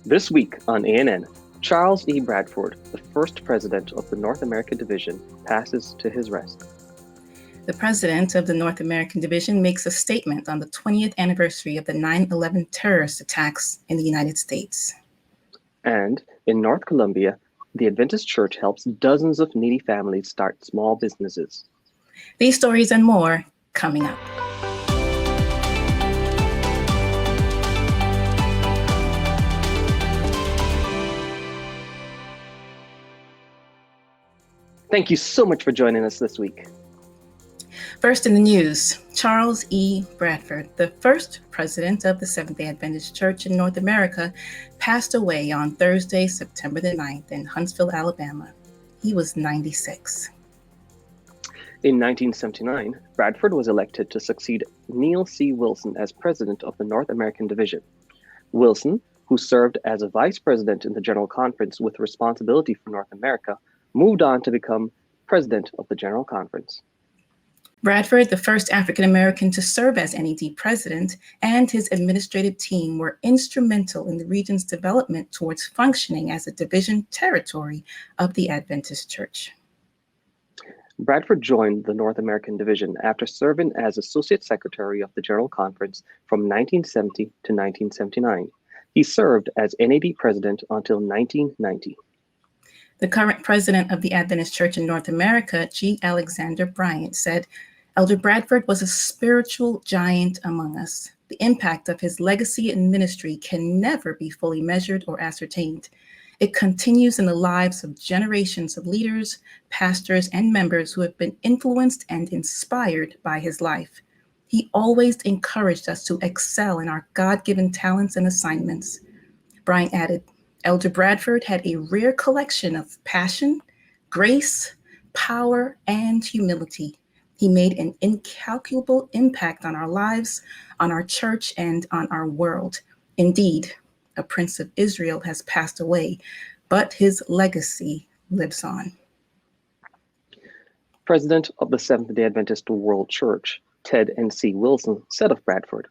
This week on ANN, Charles E. Bradford, the first president of the North American Division, passes to his rest. The president of the North American Division makes a statement on the 20th anniversary of the 9/11 terrorist attacks in the United States. And in North Columbia, the Adventist Church helps dozens of needy families start small businesses. These stories and more coming up. Thank you so much for joining us this week. First in the news, Charles E. Bradford, the first president of the Seventh-day Adventist Church in North America, passed away on Thursday, September the 9th in Huntsville, Alabama. He was 96. In 1979, Bradford was elected to succeed Neil C. Wilson as president of the North American Division. Wilson, who served as a vice president in the General Conference with responsibility for North America, moved on to become president of the General Conference. Bradford, the first African American to serve as NAD president, and his administrative team were instrumental in the region's development towards functioning as a division territory of the Adventist Church. Bradford joined the North American Division after serving as Associate Secretary of the General Conference from 1970 to 1979. He served as NAD president until 1990. The current president of the Adventist Church in North America, G. Alexander Bryant, said, "Elder Bradford was a spiritual giant among us. The impact of his legacy and ministry can never be fully measured or ascertained. It continues in the lives of generations of leaders, pastors, and members who have been influenced and inspired by his life. He always encouraged us to excel in our God-given talents and assignments." Bryant added, "Elder Bradford had a rare collection of passion, grace, power, and humility. He made an incalculable impact on our lives, on our church, and on our world. Indeed, a Prince of Israel has passed away, but his legacy lives on." President of the Seventh-day Adventist World Church, Ted N.C. Wilson, said of Bradford,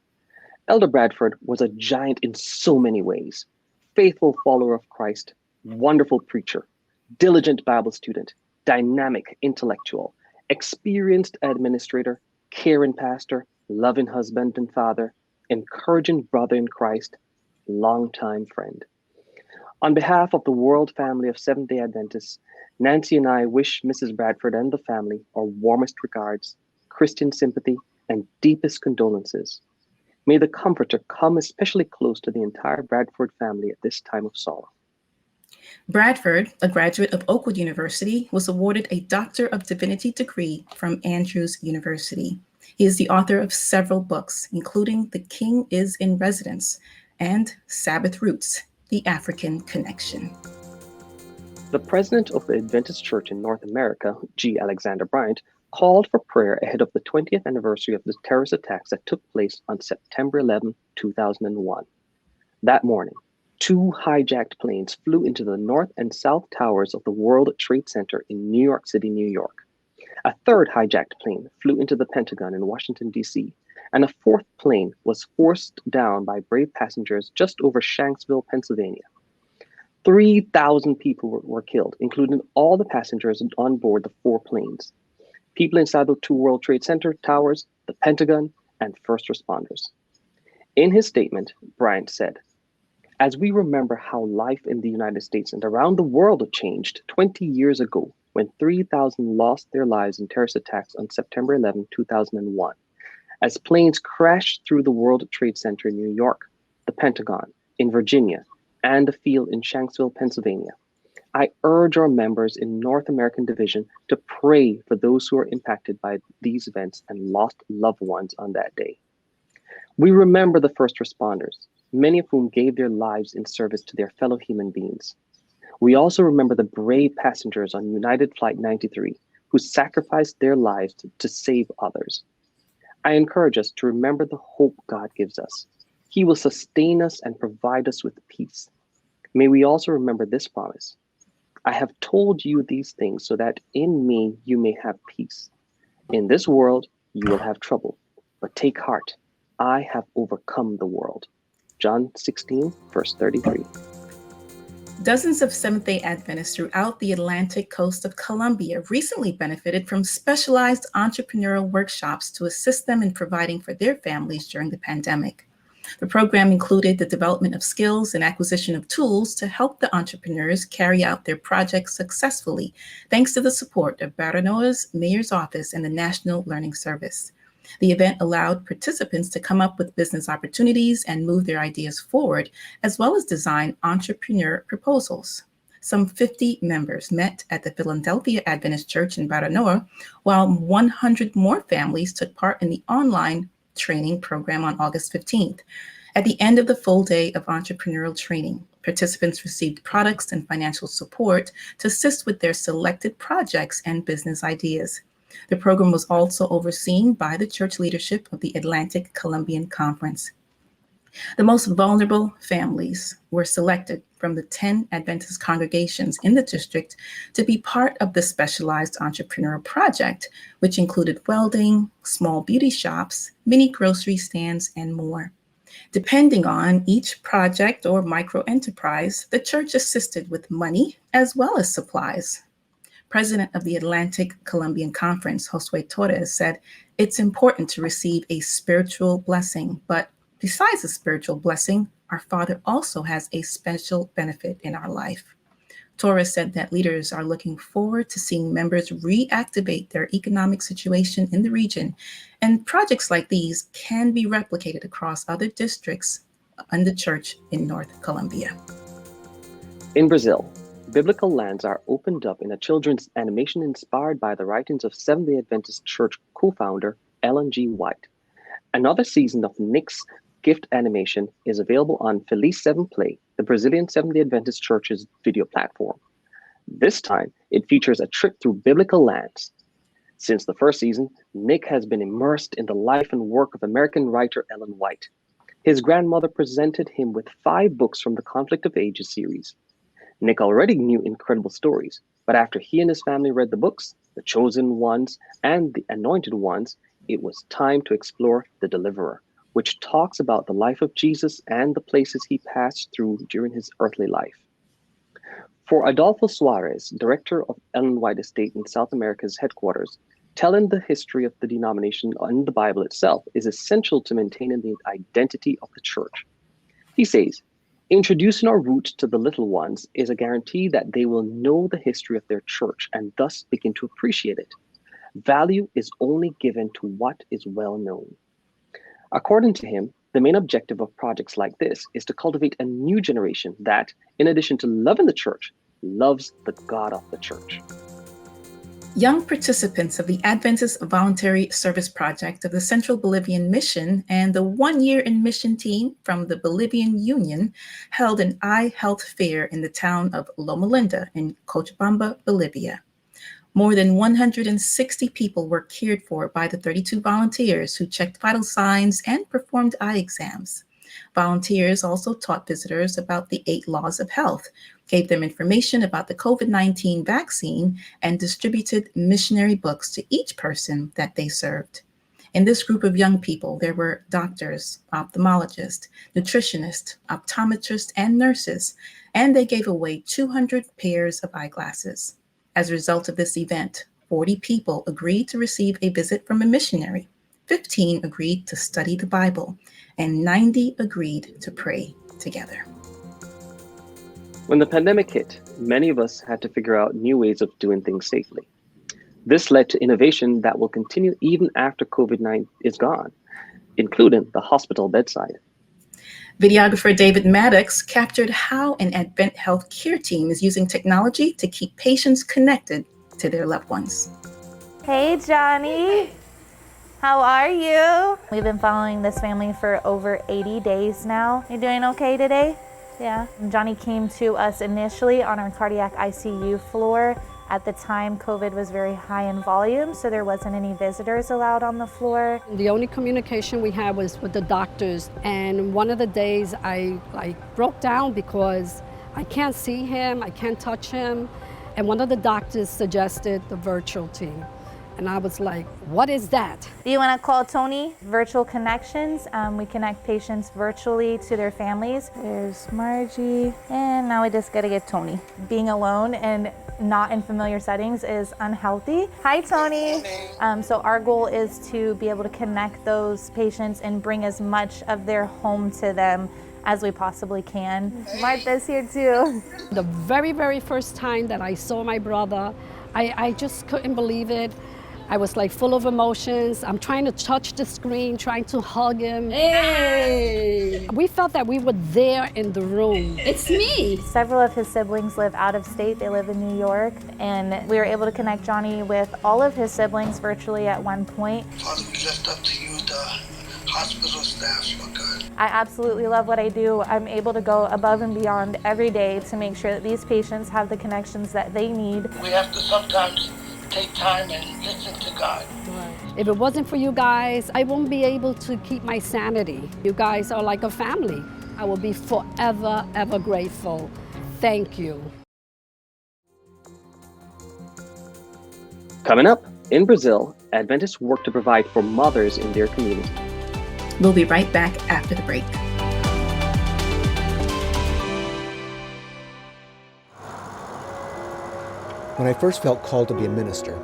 "Elder Bradford was a giant in so many ways. Faithful follower of Christ, wonderful preacher, diligent Bible student, dynamic intellectual, experienced administrator, caring pastor, loving husband and father, encouraging brother in Christ, longtime friend." On behalf of the world family of Seventh-day Adventists, Nancy and I wish Mrs. Bradford and the family our warmest regards, Christian sympathy, and deepest condolences. May the Comforter come especially close to the entire Bradford family at this time of sorrow. Bradford, a graduate of Oakwood University, was awarded a Doctor of Divinity degree from Andrews University. He is the author of several books, including The King is in Residence and Sabbath Roots, The African Connection. The president of the Adventist Church in North America, G. Alexander Bryant, called for prayer ahead of the 20th anniversary of the terrorist attacks that took place on September 11, 2001. That morning, 2 hijacked planes flew into the north and south towers of the World Trade Center in New York City, New York. A 3rd hijacked plane flew into the Pentagon in Washington, D.C., and a 4th plane was forced down by brave passengers just over Shanksville, Pennsylvania. 3,000 people were killed, including all the passengers on board the 4 planes. People inside the 2 World Trade Center towers, the Pentagon, and first responders. In his statement, Bryant said, "As we remember how life in the United States and around the world changed 20 years ago when 3,000 lost their lives in terrorist attacks on September 11, 2001, as planes crashed through the World Trade Center in New York, the Pentagon, in Virginia, and the field in Shanksville, Pennsylvania, I urge our members in North American Division to pray for those who are impacted by these events and lost loved ones on that day. We remember the first responders, many of whom gave their lives in service to their fellow human beings. We also remember the brave passengers on United Flight 93 who sacrificed their lives to save others. I encourage us to remember the hope God gives us. He will sustain us and provide us with peace. May we also remember this promise: I have told you these things so that in me you may have peace. In this world you will have trouble, but take heart. I have overcome the world." John 16, verse 33. Dozens of Seventh-day Adventists throughout the Atlantic coast of Colombia recently benefited from specialized entrepreneurial workshops to assist them in providing for their families during the pandemic. The program included the development of skills and acquisition of tools to help the entrepreneurs carry out their projects successfully, thanks to the support of Baranoa's Mayor's Office and the National Learning Service. The event allowed participants to come up with business opportunities and move their ideas forward, as well as design entrepreneur proposals. Some 50 members met at the Philadelphia Adventist Church in Baranoa, while 100 more families took part in the online training program on August 15th. At the end of the full day of entrepreneurial training, participants received products and financial support to assist with their selected projects and business ideas. The program was also overseen by the church leadership of the Atlantic Columbian Conference. The most vulnerable families were selected from the 10 Adventist congregations in the district to be part of the specialized entrepreneurial project, which included welding, small beauty shops, mini grocery stands, and more. Depending on each project or micro enterprise, the church assisted with money as well as supplies. President of the Atlantic Columbian Conference, Josue Torres, said, "It's important to receive a spiritual blessing, but besides a spiritual blessing, our Father also has a special benefit in our life." Torres said that leaders are looking forward to seeing members reactivate their economic situation in the region, and projects like these can be replicated across other districts in the church in North Colombia. In Brazil, biblical lands are opened up in a children's animation inspired by the writings of Seventh-day Adventist Church co-founder Ellen G. White. Another season of Nick's gift animation is available on Feliz 7 Play, the Brazilian Seventh-day Adventist Church's video platform. This time, it features a trip through biblical lands. Since the first season, Nick has been immersed in the life and work of American writer Ellen White. His grandmother presented him with 5 books from the Conflict of Ages series. Nick already knew incredible stories, but after he and his family read the books, The Chosen Ones and The Anointed Ones, it was time to explore The Deliverer, which talks about the life of Jesus and the places he passed through during his earthly life. For Adolfo Suarez, director of Ellen White Estate in South America's headquarters, telling the history of the denomination and the Bible itself is essential to maintaining the identity of the church. He says, "Introducing our roots to the little ones is a guarantee that they will know the history of their church and thus begin to appreciate it. Value is only given to what is well known." According to him, the main objective of projects like this is to cultivate a new generation that, in addition to loving the church, loves the God of the church. Young participants of the Adventist Voluntary Service Project of the Central Bolivian Mission and the 1 Year in Mission team from the Bolivian Union held an eye health fair in the town of Loma Linda in Cochabamba, Bolivia. More than 160 people were cared for by the 32 volunteers who checked vital signs and performed eye exams. Volunteers also taught visitors about the 8 laws of health, gave them information about the COVID-19 vaccine, and distributed missionary books to each person that they served. In this group of young people, there were doctors, ophthalmologists, nutritionists, optometrists, and nurses, and they gave away 200 pairs of eyeglasses. As a result of this event, 40 people agreed to receive a visit from a missionary, 15 agreed to study the Bible, and 90 agreed to pray together. When the pandemic hit, many of us had to figure out new ways of doing things safely. This led to innovation that will continue even after COVID-19 is gone, including the hospital bedside. Videographer David Maddox captured how an Advent Health care team is using technology to keep patients connected to their loved ones. Hey, Johnny. How are you? We've been following this family for over 80 days now. You doing okay today? Yeah. Johnny came to us initially on our cardiac ICU floor. At the time, COVID was very high in volume, so there wasn't any visitors allowed on the floor. The only communication we had was with the doctors, and one of the days I broke down because I can't see him, I can't touch him, and one of the doctors suggested the virtual team. And I was like, what is that? Do you want to call Tony? Virtual connections. We connect patients virtually to their families. There's Margie. And now we just got to get Tony. Being alone and not in familiar settings is unhealthy. Hi, Tony. So our goal is to be able to connect those patients and bring as much of their home to them as we possibly can. Martha's here too. The very, very first time that I saw my brother, I just couldn't believe it. I was like full of emotions. I'm trying to touch the screen, trying to hug him. Hey! We felt that we were there in the room. It's me. Several of his siblings live out of state. They live in New York. And we were able to connect Johnny with all of his siblings virtually at one point. Father, we lift up to you the hospital staff, Lord God. I absolutely love what I do. I'm able to go above and beyond every day to make sure that these patients have the connections that they need. We have to sometimes take time and listen to God. If it wasn't for you guys, I won't be able to keep my sanity. You guys are like a family. I will be forever, ever grateful. Thank you. Coming up, in Brazil, Adventists work to provide for mothers in their community. We'll be right back after the break. When I first felt called to be a minister,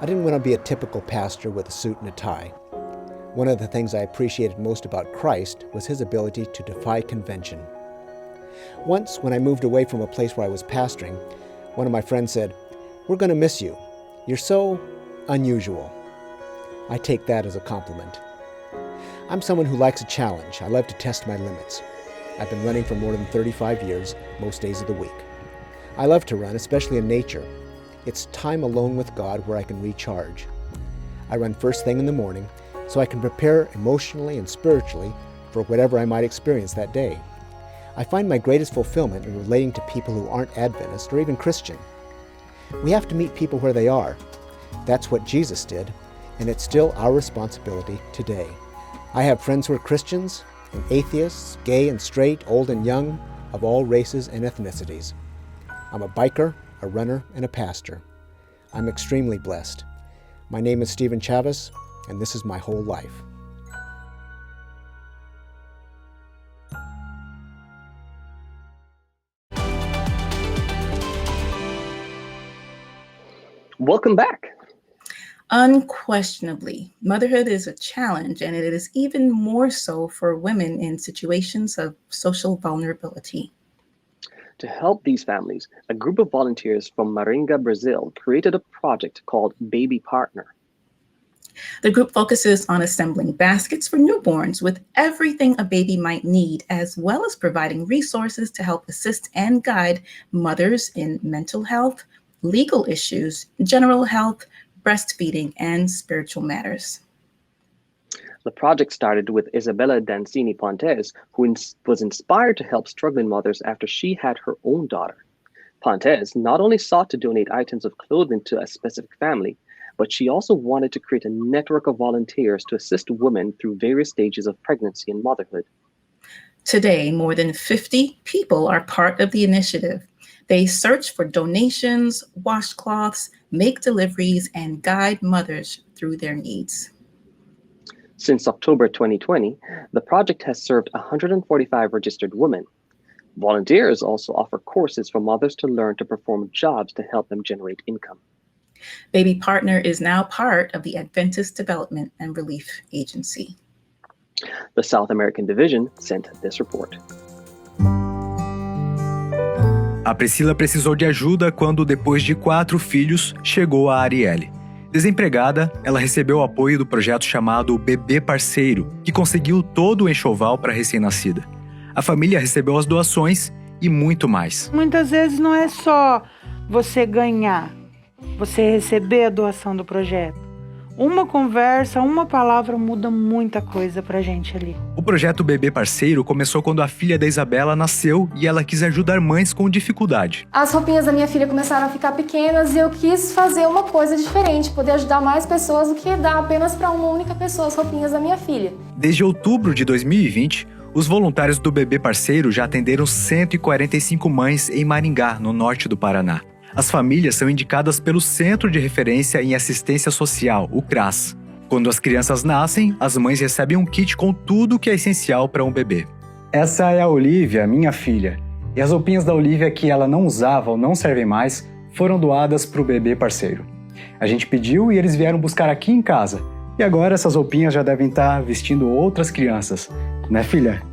I didn't want to be a typical pastor with a suit and a tie. One of the things I appreciated most about Christ was his ability to defy convention. Once, when I moved away from a place where I was pastoring, one of my friends said, "We're going to miss you. You're so unusual." I take that as a compliment. I'm someone who likes a challenge. I love to test my limits. I've been running for more than 35 years, most days of the week. I love to run, especially in nature. It's time alone with God where I can recharge. I run first thing in the morning so I can prepare emotionally and spiritually for whatever I might experience that day. I find my greatest fulfillment in relating to people who aren't Adventist or even Christian. We have to meet people where they are. That's what Jesus did, and it's still our responsibility today. I have friends who are Christians and atheists, gay and straight, old and young, of all races and ethnicities. I'm a biker, a runner, and a pastor. I'm extremely blessed. My name is Stephen Chavez, and this is my whole life. Welcome back. Unquestionably, motherhood is a challenge, and it is even more so for women in situations of social vulnerability. To help these families, a group of volunteers from Maringá, Brazil, created a project called Baby Partner. The group focuses on assembling baskets for newborns with everything a baby might need, as well as providing resources to help assist and guide mothers in mental health, legal issues, general health, breastfeeding, and spiritual matters. The project started with Isabella Dancini Pontes, who was inspired to help struggling mothers after she had her own daughter. Pontes not only sought to donate items of clothing to a specific family, but she also wanted to create a network of volunteers to assist women through various stages of pregnancy and motherhood. Today, more than 50 people are part of the initiative. They search for donations, washcloths, make deliveries, and guide mothers through their needs. Since October 2020, the project has served 145 registered women. Volunteers also offer courses for mothers to learn to perform jobs to help them generate income. Baby Partner is now part of the Adventist Development and Relief Agency. The South American Division sent this report. A Priscila precisou de ajuda quando, depois de 4 filhos, chegou a Arielle. Desempregada, ela recebeu o apoio do projeto chamado Bebê Parceiro, que conseguiu todo o enxoval para a recém-nascida. A família recebeu as doações e muito mais. Muitas vezes não é só você ganhar, você receber a doação do projeto. Uma conversa, uma palavra muda muita coisa pra gente ali. O projeto Bebê Parceiro começou quando a filha da Isabela nasceu e ela quis ajudar mães com dificuldade. As roupinhas da minha filha começaram a ficar pequenas e eu quis fazer uma coisa diferente, poder ajudar mais pessoas do que dar apenas para uma única pessoa as roupinhas da minha filha. Desde outubro de 2020, os voluntários do Bebê Parceiro já atenderam 145 mães em Maringá, no norte do Paraná. As famílias são indicadas pelo Centro de Referência em Assistência Social, o CRAS. Quando as crianças nascem, as mães recebem um kit com tudo o que é essencial para um bebê. Essa é a Olivia, minha filha. E as roupinhas da Olivia que ela não usava ou não servem mais foram doadas para o bebê parceiro. A gente pediu e eles vieram buscar aqui em casa. E agora essas roupinhas já devem estar vestindo outras crianças. Né, filha?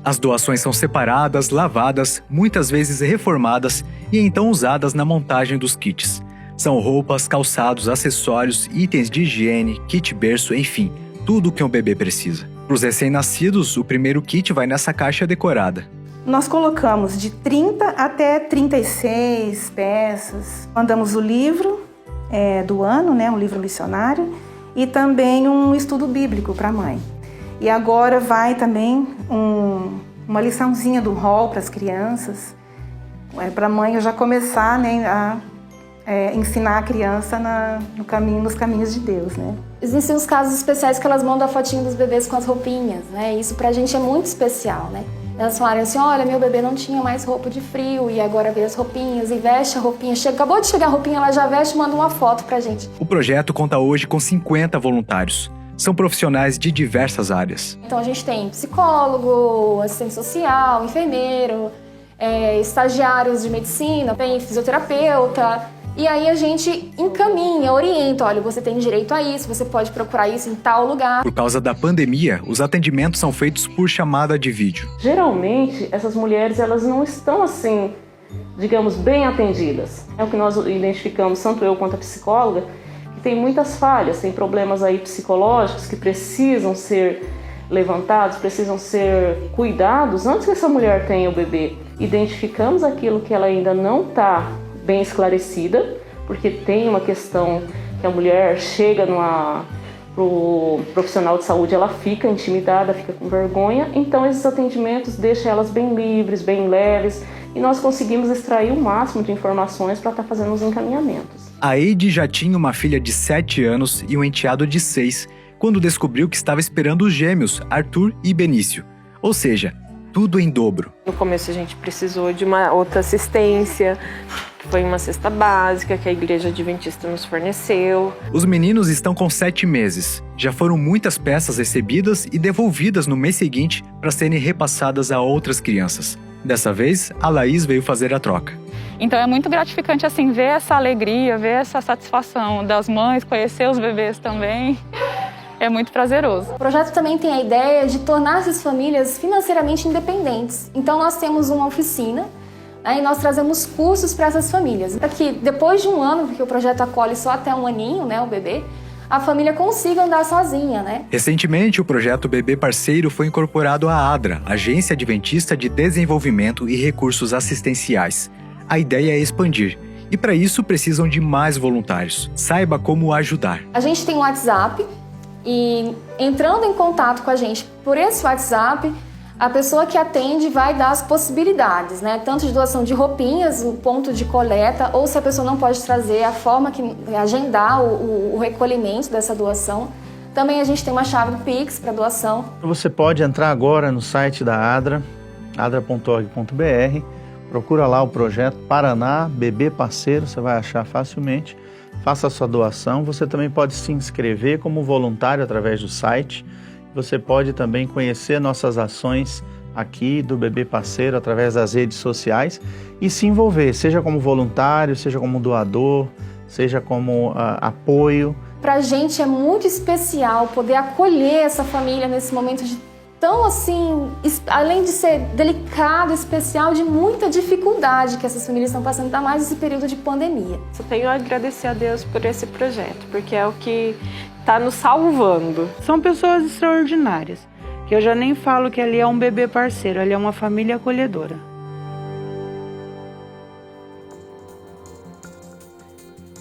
As doações são separadas, lavadas, muitas vezes reformadas e então usadas na montagem dos kits. São roupas, calçados, acessórios, itens de higiene, kit berço, enfim, tudo o que um bebê precisa. Para os recém-nascidos, o primeiro kit vai nessa caixa decorada. Nós colocamos de 30 até 36 peças. Mandamos o livro do ano, um livro missionário, e também um estudo bíblico para a mãe. E agora vai também uma liçãozinha do rol para as crianças, para a mãe já começar a ensinar a criança nos caminhos de Deus. Existem os casos especiais que elas mandam a fotinho dos bebês com as roupinhas, Isso pra gente é muito especial, Elas falam assim, olha, meu bebê não tinha mais roupa de frio e agora veio as roupinhas e veste a roupinha. Acabou de chegar a roupinha, ela já veste e manda uma foto pra gente. O projeto conta hoje com 50 voluntários. São profissionais de diversas áreas. Então a gente tem psicólogo, assistente social, enfermeiro, estagiários de medicina, tem fisioterapeuta. E aí a gente encaminha, orienta, olha, você tem direito a isso, você pode procurar isso em tal lugar. Por causa da pandemia, os atendimentos são feitos por chamada de vídeo. Geralmente, essas mulheres elas não estão assim, digamos, bem atendidas. É o que nós identificamos, tanto eu quanto a psicóloga, que tem muitas falhas, tem problemas aí psicológicos que precisam ser levantados, precisam ser cuidados antes que essa mulher tenha o bebê. Identificamos aquilo que ela ainda não está bem esclarecida, porque tem uma questão que a mulher chega pro profissional de saúde, ela fica intimidada, fica com vergonha, então esses atendimentos deixam elas bem livres, bem leves, e nós conseguimos extrair o máximo de informações para estar fazendo os encaminhamentos. A Eide já tinha uma filha de 7 anos e um enteado de 6, quando descobriu que estava esperando os gêmeos, Arthur e Benício, ou seja, tudo em dobro. No começo a gente precisou de uma outra assistência, que foi uma cesta básica que a Igreja Adventista nos forneceu. Os meninos estão com 7 meses. Já foram muitas peças recebidas e devolvidas no mês seguinte para serem repassadas a outras crianças. Dessa vez, a Laís veio fazer a troca. Então é muito gratificante assim ver essa alegria, ver essa satisfação das mães, conhecer os bebês também. É muito prazeroso. O projeto também tem a ideia de tornar essas famílias financeiramente independentes. Então nós temos uma oficina, e nós trazemos cursos para essas famílias. Para que depois de um ano, porque o projeto acolhe só até um aninho, o bebê, a família consiga andar sozinha, Recentemente, o projeto Bebê Parceiro foi incorporado à ADRA, Agência Adventista de Desenvolvimento e Recursos Assistenciais. A ideia é expandir. E para isso precisam de mais voluntários. Saiba como ajudar. A gente tem um WhatsApp e entrando em contato com a gente por esse WhatsApp, a pessoa que atende vai dar as possibilidades, tanto de doação de roupinhas, o ponto de coleta, ou se a pessoa não pode trazer, a forma que agendar o recolhimento dessa doação. Também a gente tem uma chave do Pix para doação. Você pode entrar agora no site da ADRA, adra.org.br, procura lá o projeto Paraná Bebê Parceiro, você vai achar facilmente. Faça a sua doação. Você também pode se inscrever como voluntário através do site. Você pode também conhecer nossas ações aqui do Bebê Parceiro através das redes sociais e se envolver, seja como voluntário, seja como doador, seja como apoio. Para a gente é muito especial poder acolher essa família nesse momento de tão assim, além de ser delicado, especial, de muita dificuldade que essas famílias estão passando, ainda mais nesse período de pandemia. Só tenho a agradecer a Deus por esse projeto, porque é o que está nos salvando. São pessoas extraordinárias, que eu já nem falo que ali é um bebê parceiro, ali é uma família acolhedora.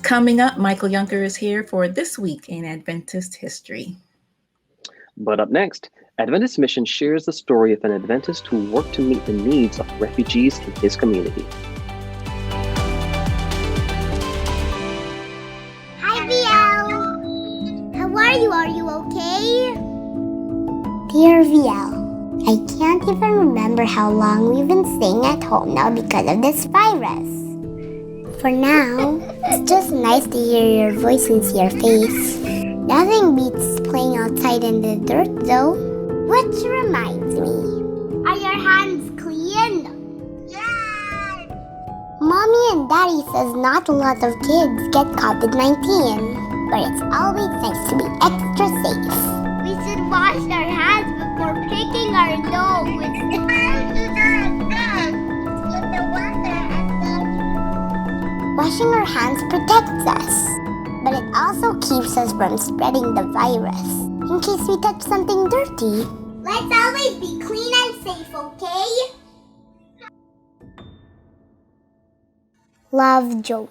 Coming up, Michael Junker is here for This Week in Adventist History. But up next, Adventist Mission shares the story of an Adventist who worked to meet the needs of refugees in his community. Hi, VL. How are you? Are you okay? Dear VL, I can't even remember remember how long we've been staying at home now because of this virus. For now, it's just nice to hear your voice and see your face. Nothing beats playing outside in the dirt though. Which reminds me, are your hands clean? Yes! Mommy and Daddy says not a lot of kids get COVID-19, but it's always nice to be extra safe. We should wash our hands before picking our nose. Washing our hands protects us, but it also keeps us from spreading the virus in case we touch something dirty. Let's always be clean and safe, okay? Love, Joey.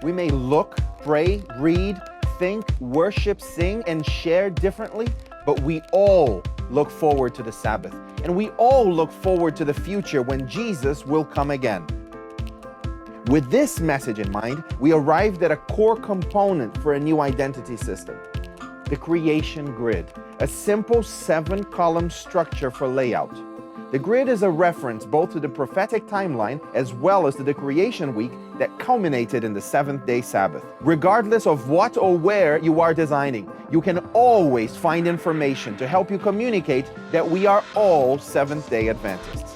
We may look, pray, read, think, worship, sing, and share differently, but we all look forward to the Sabbath. And we all look forward to the future when Jesus will come again. With this message in mind, we arrived at a core component for a new identity system, the creation grid, a simple 7-column structure for layout. The grid is a reference both to the prophetic timeline as well as to the creation week that culminated in the seventh-day Sabbath. Regardless of what or where you are designing, you can always find information to help you communicate that we are all Seventh-day Adventists.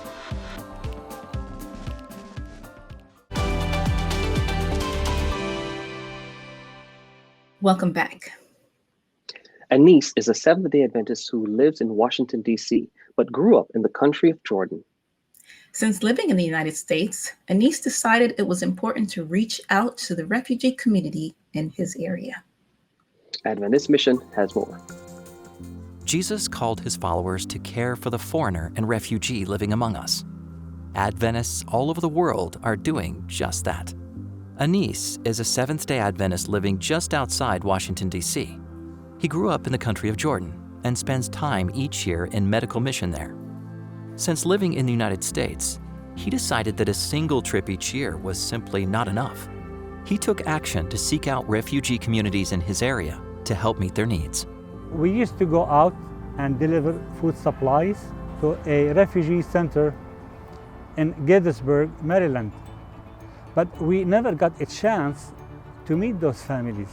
Welcome back. Anise is a Seventh-day Adventist who lives in Washington, D.C., but grew up in the country of Jordan. Since living in the United States, Anise decided it was important to reach out to the refugee community in his area. Adventist Mission has more. Jesus called his followers to care for the foreigner and refugee living among us. Adventists all over the world are doing just that. Anise is a Seventh-day Adventist living just outside Washington, D.C. He grew up in the country of Jordan and spends time each year in medical mission there. Since living in the United States, he decided that a single trip each year was simply not enough. He took action to seek out refugee communities in his area to help meet their needs. We used to go out and deliver food supplies to a refugee center in Gettysburg, Maryland. But we never got a chance to meet those families.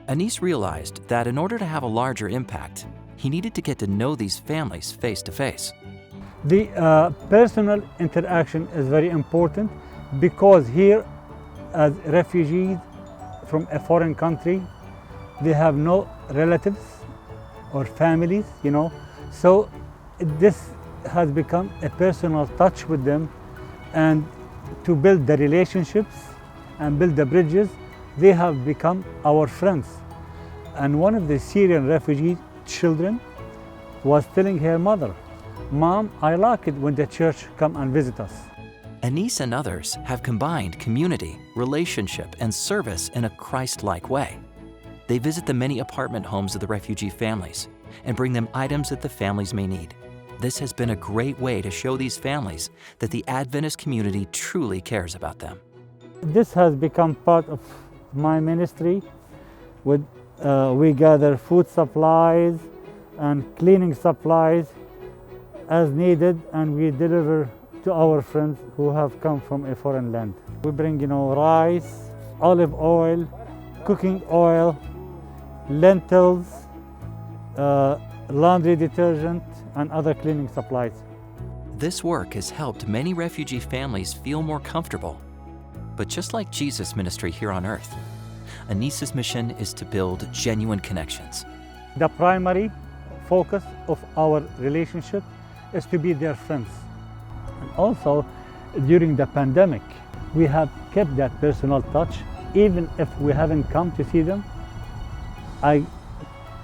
Anise realized that in order to have a larger impact, he needed to get to know these families face to face. The personal interaction is very important because here, as refugees from a foreign country, they have no relatives or families, So this has become a personal touch with them, and to build the relationships and build the bridges, they have become our friends. And one of the Syrian refugee children was telling her mother, "Mom, I like it when the church come and visit us." Anise and others have combined community, relationship, and service in a Christ-like way. They visit the many apartment homes of the refugee families and bring them items that the families may need. This has been a great way to show these families that the Adventist community truly cares about them. This has become part of my ministry. We gather food supplies and cleaning supplies as needed, and we deliver to our friends who have come from a foreign land. We bring, rice, olive oil, cooking oil, lentils, laundry detergent, and other cleaning supplies. This work has helped many refugee families feel more comfortable. But just like Jesus' ministry here on earth, Anise's mission is to build genuine connections. The primary focus of our relationship is to be their friends. And also, during the pandemic, we have kept that personal touch. Even if we haven't come to see them, I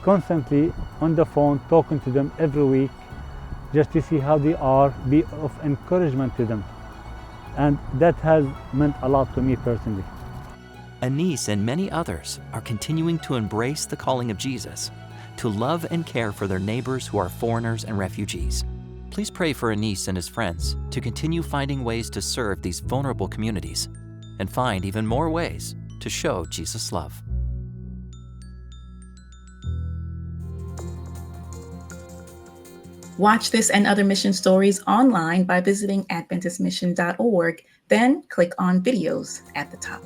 constantly on the phone talking to them every week just to see how they are, be of encouragement to them. And that has meant a lot to me personally. Anise and many others are continuing to embrace the calling of Jesus to love and care for their neighbors who are foreigners and refugees. Please pray for Anise and his friends to continue finding ways to serve these vulnerable communities and find even more ways to show Jesus' love. Watch this and other mission stories online by visiting AdventistMission.org, then click on videos at the top.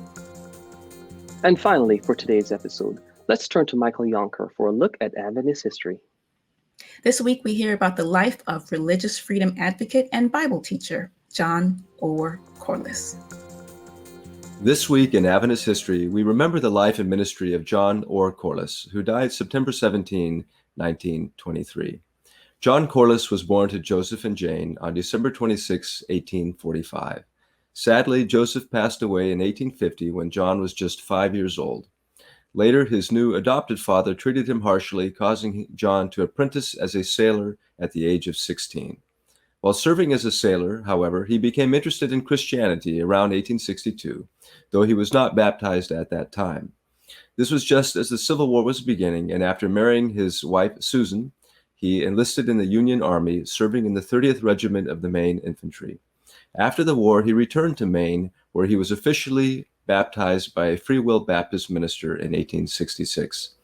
And finally, for today's episode, let's turn to Michael Yonker for a look at Adventist history. This week, we hear about the life of religious freedom advocate and Bible teacher, John Orr Corliss. This week in Adventist history, we remember the life and ministry of John Orr Corliss, who died September 17, 1923. John Corliss was born to Joseph and Jane on December 26, 1845. Sadly, Joseph passed away in 1850 when John was just 5 years old. Later, his new adopted father treated him harshly, causing John to apprentice as a sailor at the age of 16. While serving as a sailor, however, he became interested in Christianity around 1862, though he was not baptized at that time. This was just as the Civil War was beginning, and after marrying his wife, Susan, he enlisted in the Union Army, serving in the 30th Regiment of the Maine Infantry. After the war, he returned to Maine, where he was officially baptized by a Free Will Baptist minister in 1866.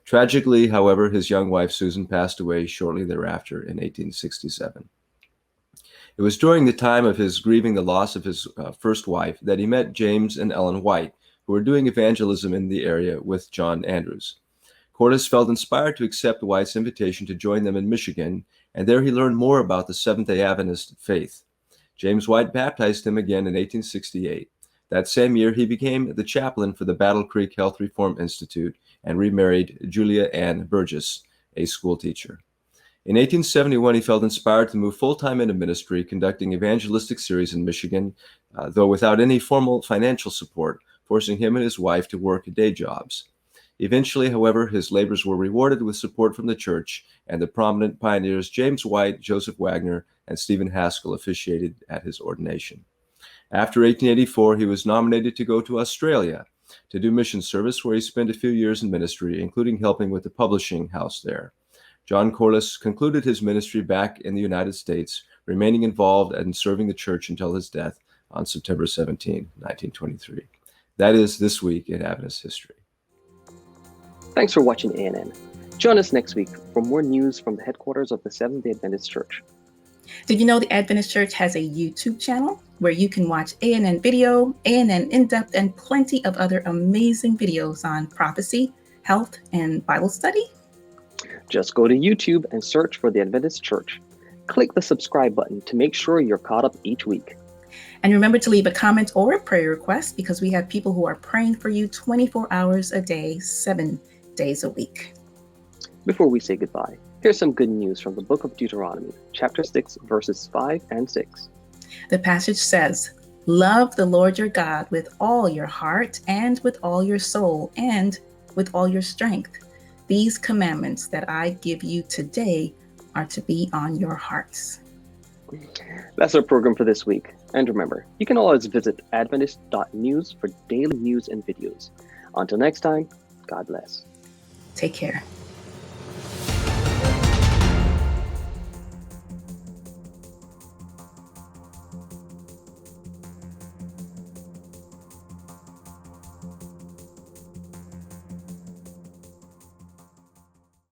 Tragically, however, his young wife, Susan, passed away shortly thereafter in 1867. It was during the time of his grieving the loss of his first wife that he met James and Ellen White, who were doing evangelism in the area with John Andrews. Corliss felt inspired to accept White's invitation to join them in Michigan, and there he learned more about the Seventh-day Adventist faith. James White baptized him again in 1868. That same year, he became the chaplain for the Battle Creek Health Reform Institute and remarried Julia Ann Burgess, a school teacher. In 1871, he felt inspired to move full-time into ministry, conducting evangelistic series in Michigan, though without any formal financial support, forcing him and his wife to work day jobs. Eventually, however, his labors were rewarded with support from the church, and the prominent pioneers James White, Joseph Wagner, and Stephen Haskell officiated at his ordination. After 1884, he was nominated to go to Australia to do mission service, where he spent a few years in ministry, including helping with the publishing house there. John Corliss concluded his ministry back in the United States, remaining involved and serving the church until his death on September 17, 1923. That is This Week in Adventist History. Thanks for watching ANN. Join us next week for more news from the headquarters of the Seventh-day Adventist Church. Did you know the Adventist Church has a YouTube channel where you can watch ANN video, ANN in-depth, and plenty of other amazing videos on prophecy, health, and Bible study? Just go to YouTube and search for the Adventist Church. Click the subscribe button to make sure you're caught up each week. And remember to leave a comment or a prayer request, because we have people who are praying for you 24 hours a day, 7 days a week. Before we say goodbye, here's some good news from the book of Deuteronomy, chapter 6, verses 5 and 6. The passage says, "Love the Lord your God with all your heart and with all your soul and with all your strength. These commandments that I give you today are to be on your hearts." That's our program for this week. And remember, you can always visit adventist.news for daily news and videos. Until next time, God bless. Take care.